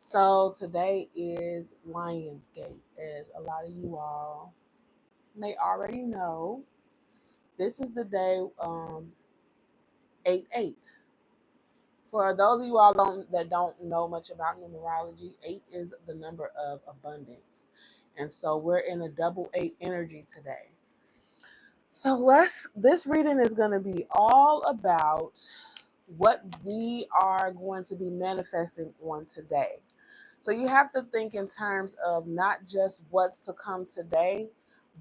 So today is Lionsgate, as a lot of you all may already know. This is the day 8-8. For those of you all that don't know much about numerology, 8 is the number of abundance. And so we're in a double 8 energy today. So this reading is going to be all about what we are going to be manifesting on today. So you have to think in terms of not just what's to come today,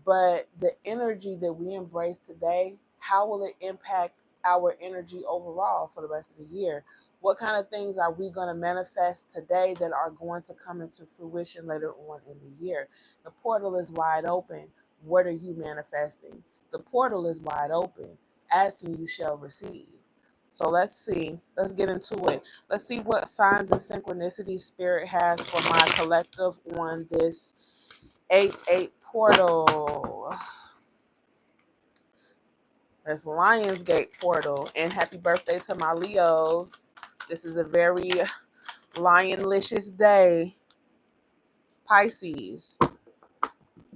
but the energy that we embrace today. How will it impact our energy overall for the rest of the year? What kind of things are we going to manifest today that are going to come into fruition later on in the year? The portal is wide open. What are you manifesting? The portal is wide open. Asking you shall receive. So let's see. Let's get into it. Let's see what signs and synchronicity spirit has for my collective on this 8-8 portal. That's Lionsgate portal. And happy birthday to my Leos. This is a very lionlicious day. Pisces.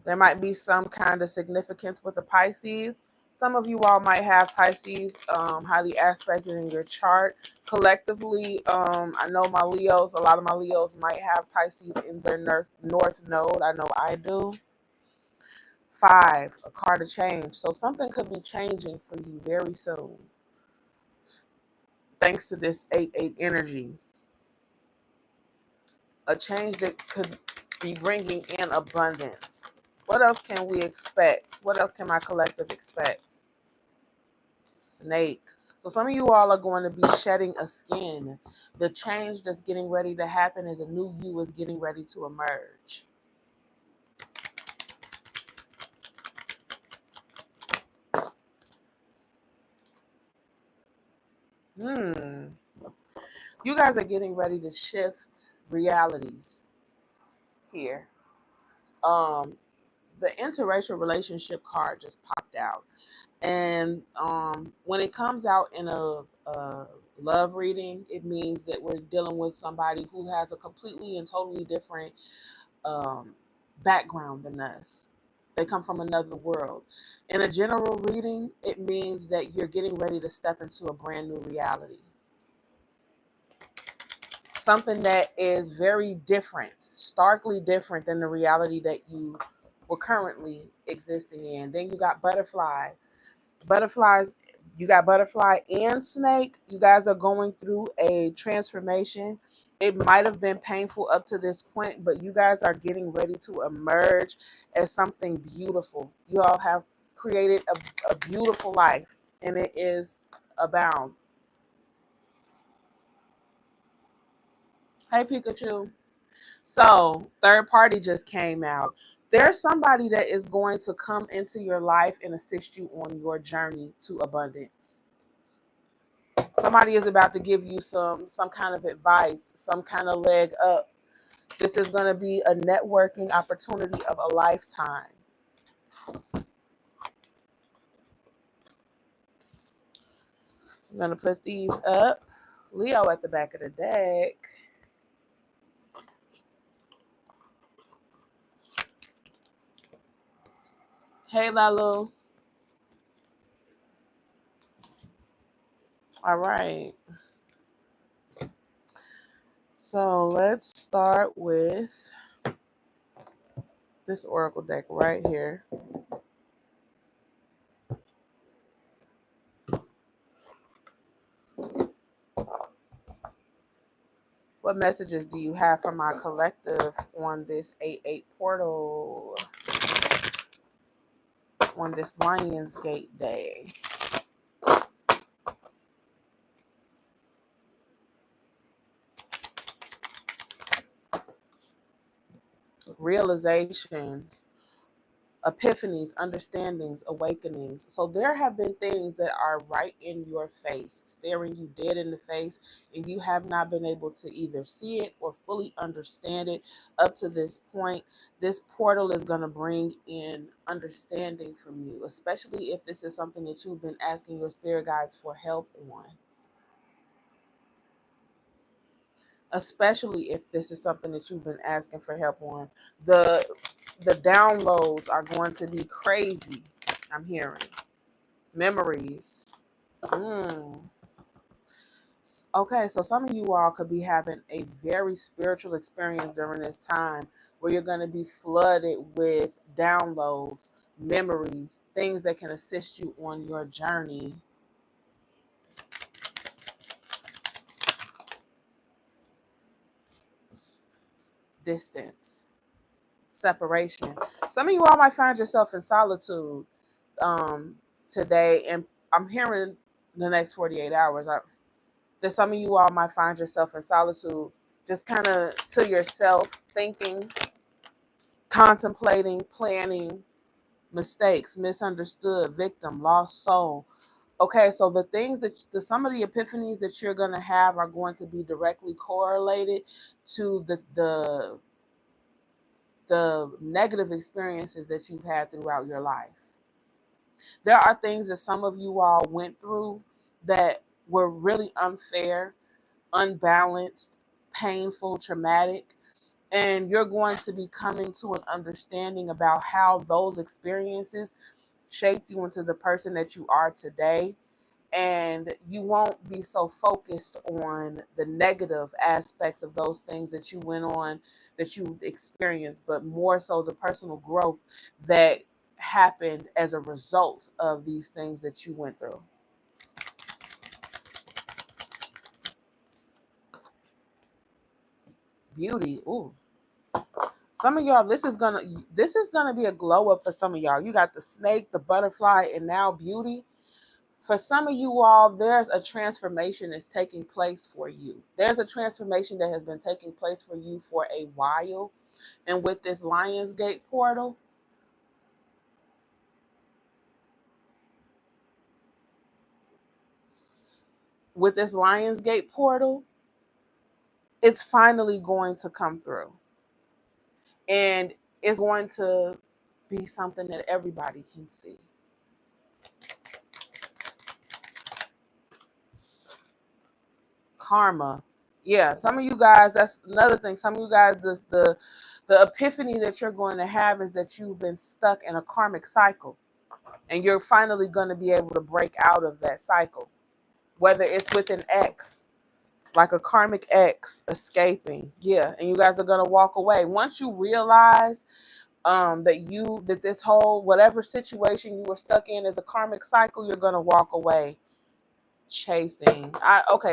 There might be some kind of significance with the Pisces. Some of you all might have Pisces highly aspected in your chart. Collectively, I know my Leos, a lot of my Leos might have Pisces in their north node. I know I do. 5, a card of change. So something could be changing for you very soon. Thanks to this 8-8 energy. A change that could be bringing in abundance. What else can we expect? What else can my collective expect? Snake. So some of you all are going to be shedding a skin. The change that's getting ready to happen is a new you is getting ready to emerge. You guys are getting ready to shift realities here. The interracial relationship card just popped out. And when it comes out in a love reading, it means that we're dealing with somebody who has a completely and totally different um, background than us. They come from another world. In a general reading, it means that you're getting ready to step into a brand new reality. Something that is very different, starkly different than the reality that you were currently existing in. Then you got butterfly. Butterflies, you got butterfly and snake. You guys are going through a transformation. It might have been painful up to this point, but you guys are getting ready to emerge as something beautiful. You all have created a beautiful life, and it is abound. Hey, Pikachu. So, third party just came out. There's somebody that is going to come into your life and assist you on your journey to abundance. Somebody is about to give you some kind of advice, some kind of leg up. This is going to be a networking opportunity of a lifetime. I'm going to put these up. Leo at the back of the deck. Hey, Lalu. All right. So let's start with this oracle deck right here. What messages do you have for my collective on this 8-8 portal? On this Lionsgate day? Realizations, epiphanies, understandings, awakenings. So there have been things that are right in your face, staring you dead in the face, and you have not been able to either see it or fully understand it up to this point. This portal is going to bring in understanding from you, especially if this is something that you've been asking your spirit guides for help on. especially if this is something that you've been asking for help on. The downloads are going to be crazy. I'm hearing memories. Mm. Okay, so some of you all could be having a very spiritual experience during this time where you're going to be flooded with downloads, memories, things that can assist you on your journey. Distance, separation. Some of you all might find yourself in solitude today, and I'm hearing the next 48 hours. That some of you all might find yourself in solitude, just kind of to yourself, thinking, contemplating, planning, mistakes, misunderstood, victim, lost soul. Okay, so the things some of the epiphanies that you're going to have are going to be directly correlated to the negative experiences that you've had throughout your life. There are things that some of you all went through that were really unfair, unbalanced, painful, traumatic, and you're going to be coming to an understanding about how those experiences shaped you into the person that you are today. And you won't be so focused on the negative aspects of those things that you went on, that you experienced, but more so the personal growth that happened as a result of these things that you went through. Beauty. Ooh. Some of y'all, this is gonna be a glow up for some of y'all. You got the snake, the butterfly, and now beauty. For some of you all, there's a transformation that's taking place for you. There's a transformation that has been taking place for you for a while. And with this Lionsgate portal, it's finally going to come through. And it's going to be something that everybody can see. Karma. Yeah, some of you guys, that's another thing. Some of you guys, the epiphany that you're going to have is that you've been stuck in a karmic cycle. And you're finally going to be able to break out of that cycle. Whether it's with an ex, like a karmic ex escaping. Yeah, and you guys are going to walk away. Once you realize that this whole whatever situation you were stuck in is a karmic cycle, you're going to walk away chasing.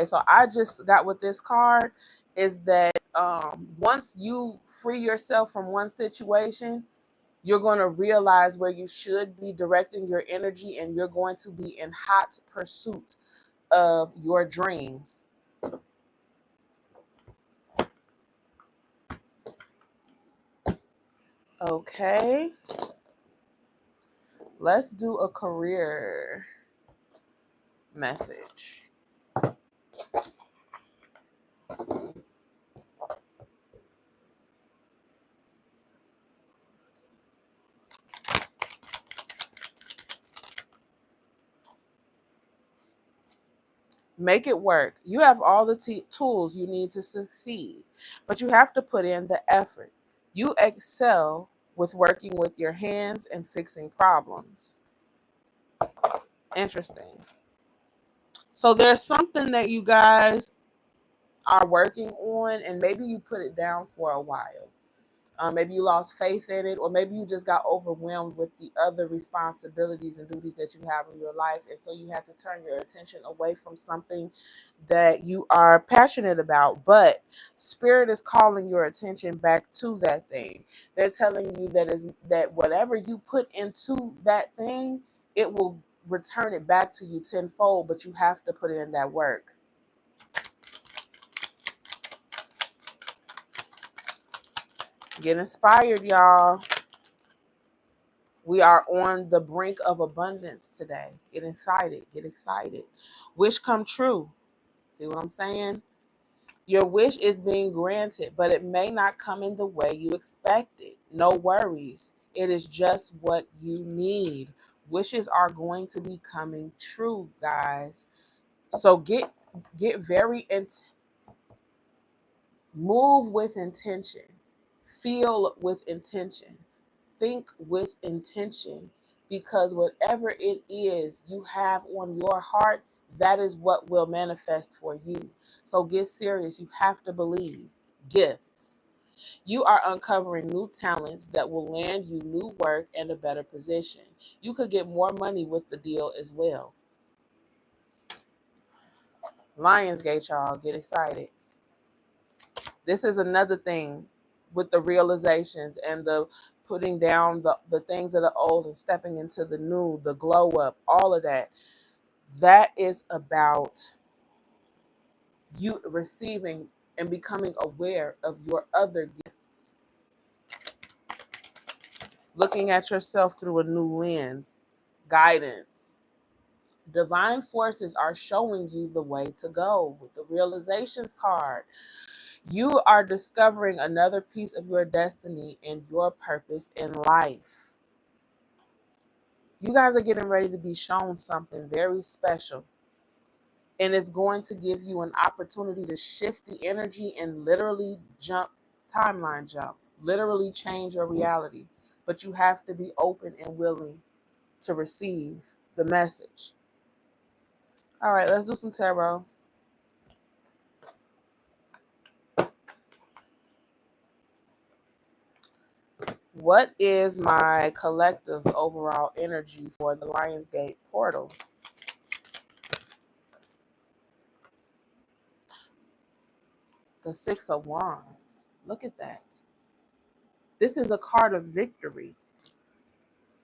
So I just got with this card is that once you free yourself from one situation, you're going to realize where you should be directing your energy, and you're going to be in hot pursuit of your dreams. Okay. Let's do a career message. Make it work. You have all the tools you need to succeed, but you have to put in the effort. You excel with working with your hands and fixing problems. Interesting. So there's something that you guys are working on, and maybe you put it down for a while. Maybe you lost faith in it, or maybe you just got overwhelmed with the other responsibilities and duties that you have in your life. And so you have to turn your attention away from something that you are passionate about. But Spirit is calling your attention back to that thing. They're telling you that whatever you put into that thing, it will return it back to you tenfold, but you have to put in that work. Get inspired, y'all. We are on the brink of abundance today. Get excited. Get excited. Wish come true. See what I'm saying? Your wish is being granted, but it may not come in the way you expected. No worries. It is just what you need. Wishes are going to be coming true, guys. So get very Move with intention. Feel with intention. Think with intention, because whatever it is you have on your heart, that is what will manifest for you. So get serious. You have to believe. Gifts. You are uncovering new talents that will land you new work and a better position. You could get more money with the deal as well. Lionsgate, y'all, get excited. This is another thing with the realizations and the putting down the things that are old and stepping into the new, the glow up, all of that. That is about you receiving and becoming aware of your other gifts, looking at yourself through a new lens, guidance. Divine forces are showing you the way to go with the realizations card. You are discovering another piece of your destiny and your purpose in life. You guys are getting ready to be shown something very special. And it's going to give you an opportunity to shift the energy and literally timeline jump, literally change your reality. But you have to be open and willing to receive the message. All right, let's do some tarot. What is my collective's overall energy for the Lionsgate portal? The Six of Wands. Look at that. This is a card of victory.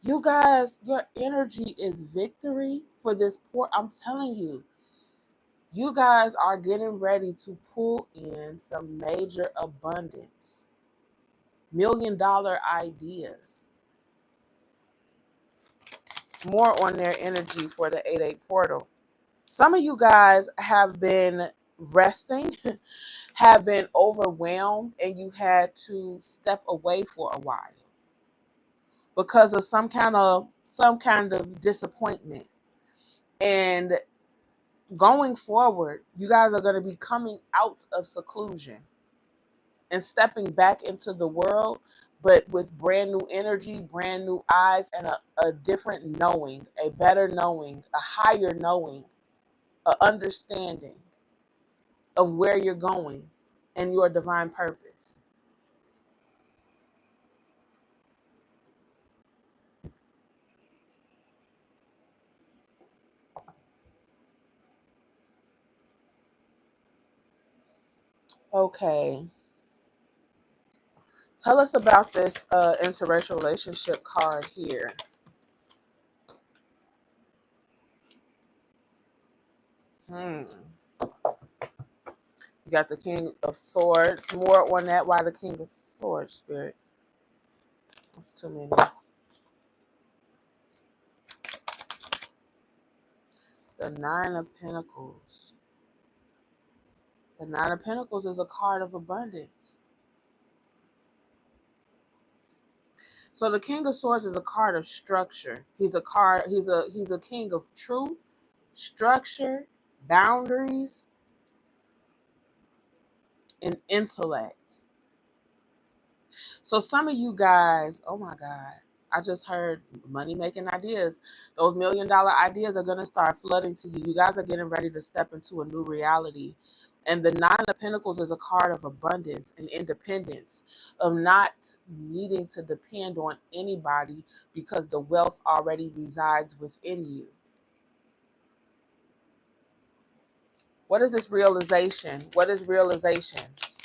You guys, your energy is victory for this port. I'm telling you, you guys are getting ready to pull in some major abundance. $1,000,000 ideas. More on their energy for the 8-8 portal. Some of you guys have been resting, have been overwhelmed, and you had to step away for a while because of some kind of disappointment. And going forward, you guys are going to be coming out of seclusion and stepping back into the world, but with brand new energy, brand new eyes, and a different knowing, a better knowing, a higher knowing, a understanding of where you're going and your divine purpose. Okay. Tell us about this interracial relationship card here. You got the King of Swords. More on that. Why the King of Swords, Spirit? That's too many. The Nine of Pentacles. The Nine of Pentacles is a card of abundance. So the King of Swords is a card of structure. He's a king of truth, structure, boundaries, and intellect. So some of you guys, oh my God, I just heard money making ideas. Those $1,000,000 ideas are going to start flooding to you. You guys are getting ready to step into a new reality. And the Nine of Pentacles is a card of abundance and independence, of not needing to depend on anybody because the wealth already resides within you. What is this realization? What is realizations?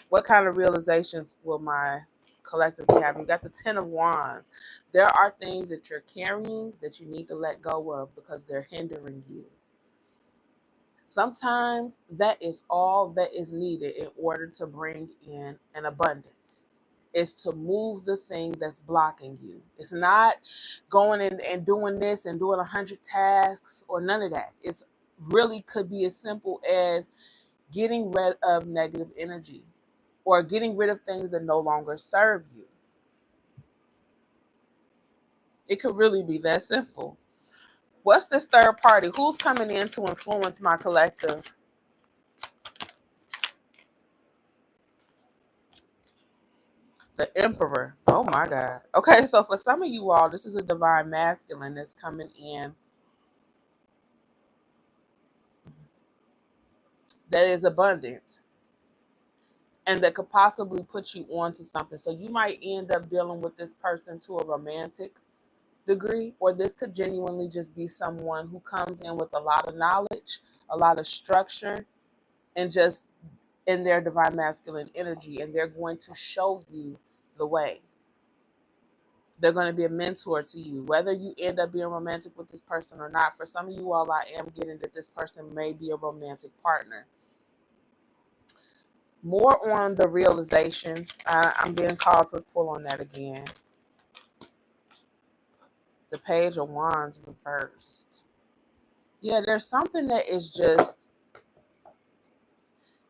What kind of realizations will my collective be having? You got the Ten of Wands. There are things that you're carrying that you need to let go of because they're hindering you. Sometimes that is all that is needed in order to bring in an abundance. Is to move the thing that's blocking you. It's not going in and doing this and doing 100 tasks or none of that. It's really could be as simple as getting rid of negative energy or getting rid of things that no longer serve you. It could really be that simple. What's this third party? Who's coming in to influence my collective? The Emperor. Oh my God. Okay, so for some of you all, this is a divine masculine that's coming in that is abundant and that could possibly put you onto something. So you might end up dealing with this person to a romantic degree, or this could genuinely just be someone who comes in with a lot of knowledge, a lot of structure, and just in their divine masculine energy, and they're going to show you the way. They're going to be a mentor to you, whether you end up being romantic with this person or not. For some of you all, I am getting that this person may be a romantic partner. More on the realizations. I'm being called to pull on that again. The Page of Wands reversed. Yeah, there's something that is just,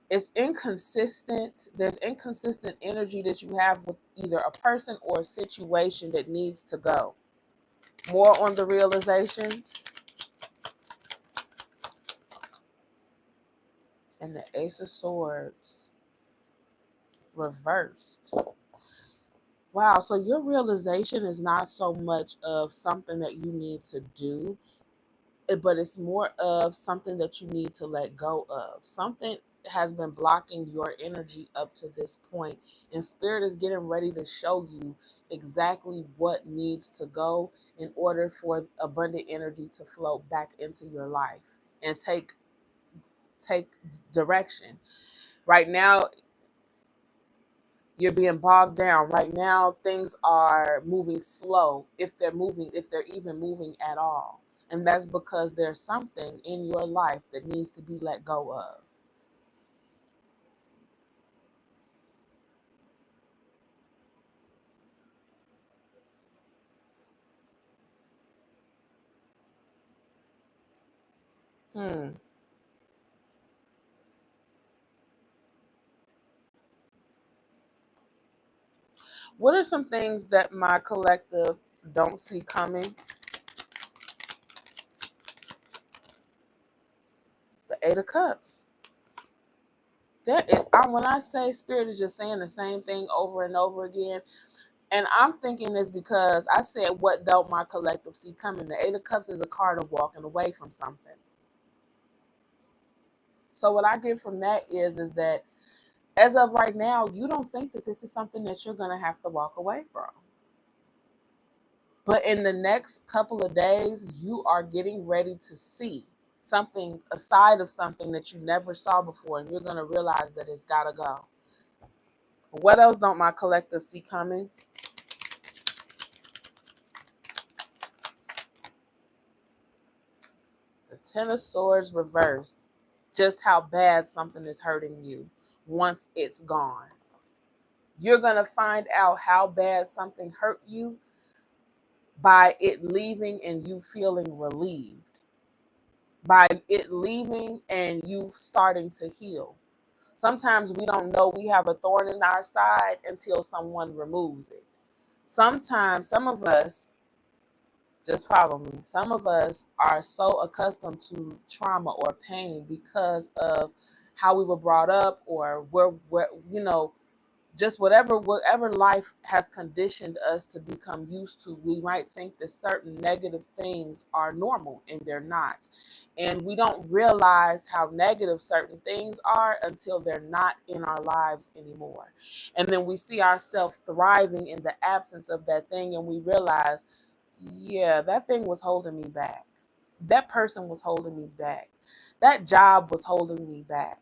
it's inconsistent. There's inconsistent energy that you have with either a person or a situation that needs to go. More on the realizations. And the Ace of Swords reversed. Wow, so your realization is not so much of something that you need to do, but it's more of something that you need to let go of. Something has been blocking your energy up to this point, and Spirit is getting ready to show you exactly what needs to go in order for abundant energy to flow back into your life and take direction. Right now, you're being bogged down. Right now, things are moving slow, if they're even moving at all. And that's because there's something in your life that needs to be let go of. Hmm. What are some things that my collective don't see coming? The Eight of Cups. When I say Spirit is just saying the same thing over and over again, and I'm thinking this because I said, what don't my collective see coming? The Eight of Cups is a card of walking away from something. So what I get from that is that as of right now, you don't think that this is something that you're going to have to walk away from. But in the next couple of days, you are getting ready to see something, a side of something that you never saw before, and you're going to realize that it's got to go. What else don't my collective see coming? The Ten of Swords reversed. Just how bad something is hurting you once it's gone. You're going to find out how bad something hurt you by it leaving and you feeling relieved, by it leaving and you starting to heal. Sometimes we don't know we have a thorn in our side until someone removes it. Sometimes, some of us, just follow me, some of us are so accustomed to trauma or pain because of how we were brought up, or where just whatever life has conditioned us to become used to. We might think that certain negative things are normal, and they're not, and we don't realize how negative certain things are until they're not in our lives anymore. And then we see ourselves thriving in the absence of that thing, and we realize, yeah, that thing was holding me back, that person was holding me back, that job was holding me back,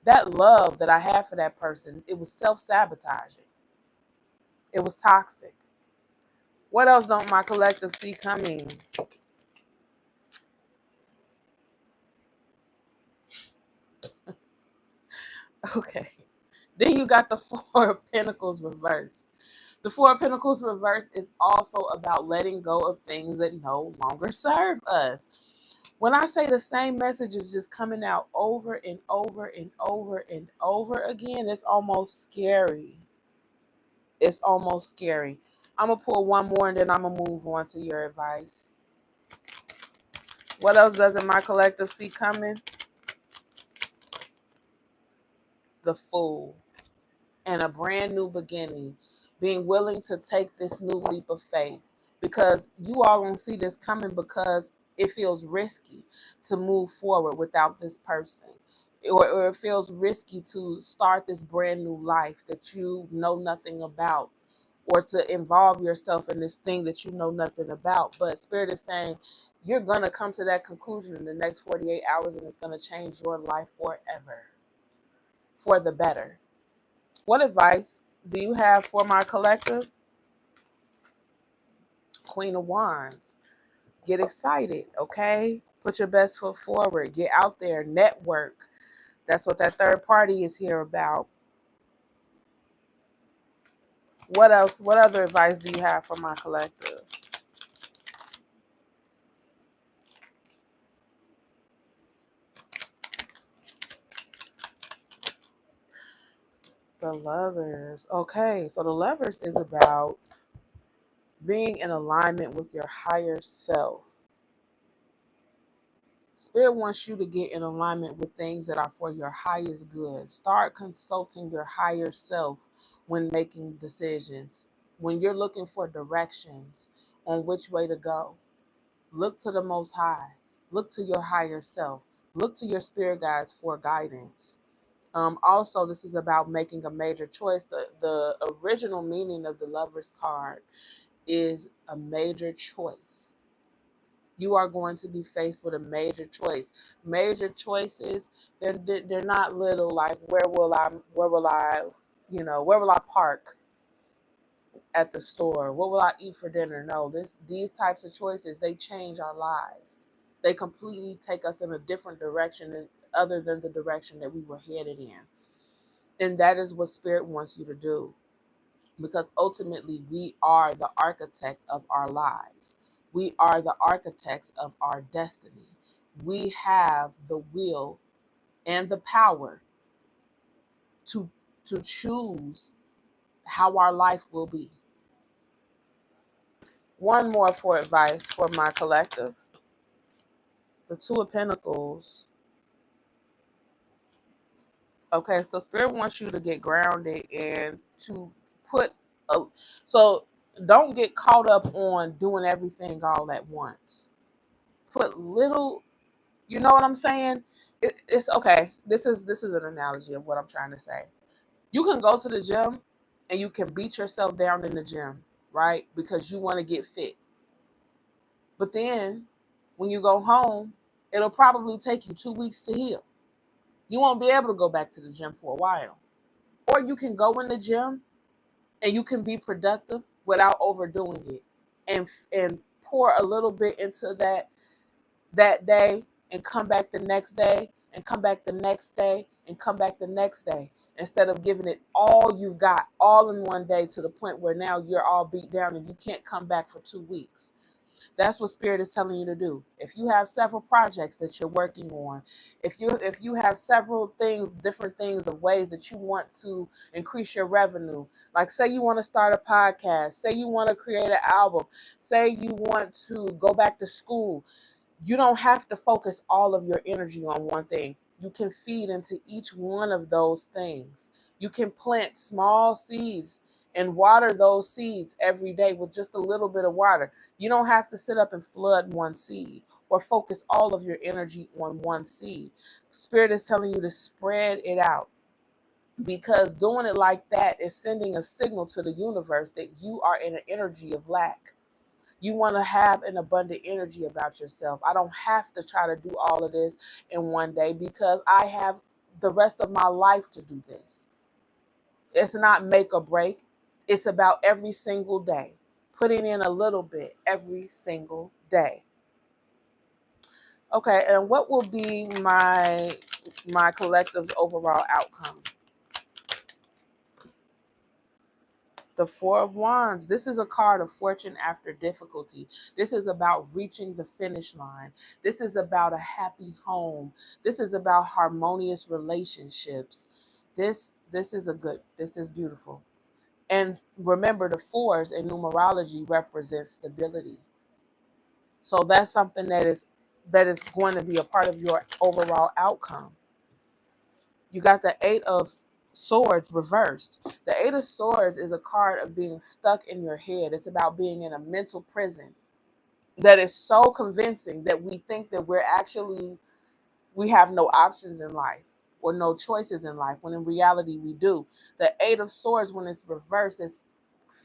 that love that I had for that person, it was self-sabotaging. It was toxic. What else don't my collective see coming? Okay. Then you got the Four of Pentacles reversed. The Four of Pentacles reversed is also about letting go of things that no longer serve us. When I say the same message is just coming out over and over and over and over again, it's almost scary. It's almost scary. I'm going to pull one more and then I'm going to move on to your advice. What else doesn't my collective see coming? The Fool. and a brand new beginning, being willing to take this new leap of faith, because you all gonna see this coming, because it feels risky to move forward without this person, or it feels risky to start this brand new life that you know nothing about, or to involve yourself in this thing that you know nothing about. But Spirit is saying you're gonna come to that conclusion in the next 48 hours, and it's gonna change your life forever, for the better. What advice do you have for my collective? Queen of Wands. Get excited, okay? Put your best foot forward. Get out there, network. That's what that third party is here about. What else? What other advice do you have for my collective? The Lovers. Okay, so the Lovers is about being in alignment with your higher self. Spirit wants you to get in alignment with things that are for your highest good. Start consulting your higher self when making decisions. When you're looking for directions on which way to go, look to the Most High. Look to your higher self. Look to your spirit guides for guidance. Also, this is about making a major choice. The original meaning of the Lover's card is a major choice. You are going to be faced with a major choice. Major choices, they're not little, like where will I park at the store? What will I eat for dinner? No, these types of choices, they change our lives. They completely take us in a different direction other than the direction that we were headed in. And that is what Spirit wants you to do, because ultimately we are the architect of our lives. We are the architects of our destiny. We have the will and the power to choose how our life will be. One more for advice for my collective. The Two of Pentacles. Okay, so Spirit wants you to get grounded and to put a, so don't get caught up on doing everything all at once. Put little, you know what I'm saying? It's okay. This is an analogy of what I'm trying to say. You can go to the gym and you can beat yourself down in the gym, right? Because you want to get fit. But then when you go home, it'll probably take you 2 weeks to heal. You won't be able to go back to the gym for a while. Or you can go in the gym and you can be productive without overdoing it, and pour a little bit into that day, and come back the next day, and come back the next day, and come back the next day, instead of giving it all you got all in one day, to the point where now you're all beat down and you can't come back for 2 weeks. That's what Spirit is telling you to do. If you have several projects that you're working on, if you have several things, different things of ways that you want to increase your revenue, like say you want to start a podcast, say you want to create an album, say you want to go back to school, you don't have to focus all of your energy on one thing. You can feed into each one of those things. You can plant small seeds and water those seeds every day with just a little bit of water. You don't have to sit up and flood one seed or focus all of your energy on one seed. Spirit is telling you to spread it out, because doing it like that is sending a signal to the universe that you are in an energy of lack. You want to have an abundant energy about yourself. I don't have to try to do all of this in one day, because I have the rest of my life to do this. It's not make or break. It's about every single day, putting in a little bit every single day. Okay, and what will be my collective's overall outcome? The Four of Wands. This is a card of fortune after difficulty. This is about reaching the finish line. This is about a happy home. This is about harmonious relationships. This is beautiful. And remember, the fours in numerology represent stability. So that's something that is going to be a part of your overall outcome. You got the Eight of Swords reversed. The Eight of Swords is a card of being stuck in your head. It's about being in a mental prison that is so convincing that we think that we have no options in life or no choices in life, when in reality we do. The Eight of Swords, when it's reversed, is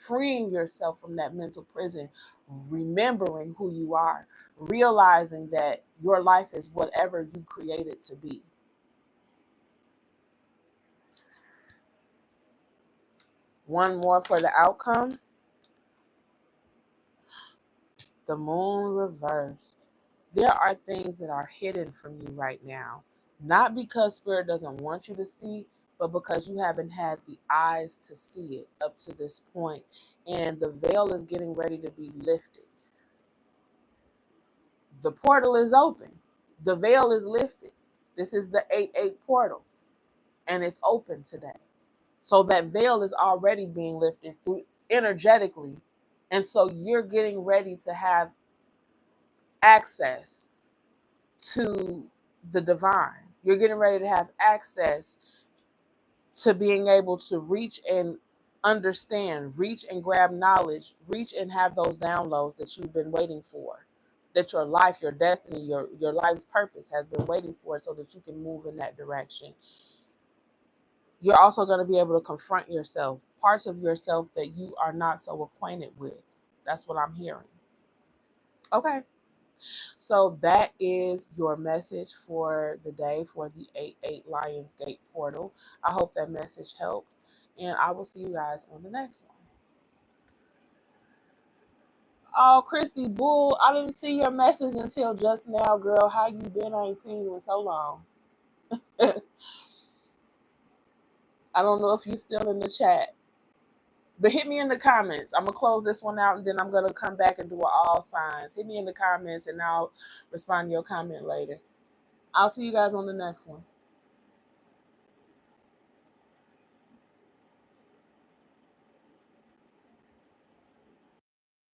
freeing yourself from that mental prison, remembering who you are, realizing that your life is whatever you create it to be. One more for the outcome. The Moon reversed. There are things that are hidden from you right now, not because Spirit doesn't want you to see, but because you haven't had the eyes to see it up to this point. And the veil is getting ready to be lifted. The portal is open. The veil is lifted. This is the 8-8 portal, and it's open today. So that veil is already being lifted through energetically. And so you're getting ready to have access to the divine. You're getting ready to have access to being able to reach and understand, reach and grab knowledge, reach and have those downloads that you've been waiting for, that your life, your destiny, your life's purpose has been waiting for, so that you can move in that direction. You're also going to be able to confront yourself, parts of yourself that you are not so acquainted with. That's what I'm hearing. Okay. So that is your message for the day for the 8-8 Lionsgate portal. I hope that message helped, and I will see you guys on the next one. Oh, Christy Bull, I didn't see your message until just now, girl. How you been? I ain't seen you in so long. I don't know if you're still in the chat, but hit me in the comments. I'm going to close this one out, and then I'm going to come back and do all signs. Hit me in the comments, and I'll respond to your comment later. I'll see you guys on the next one.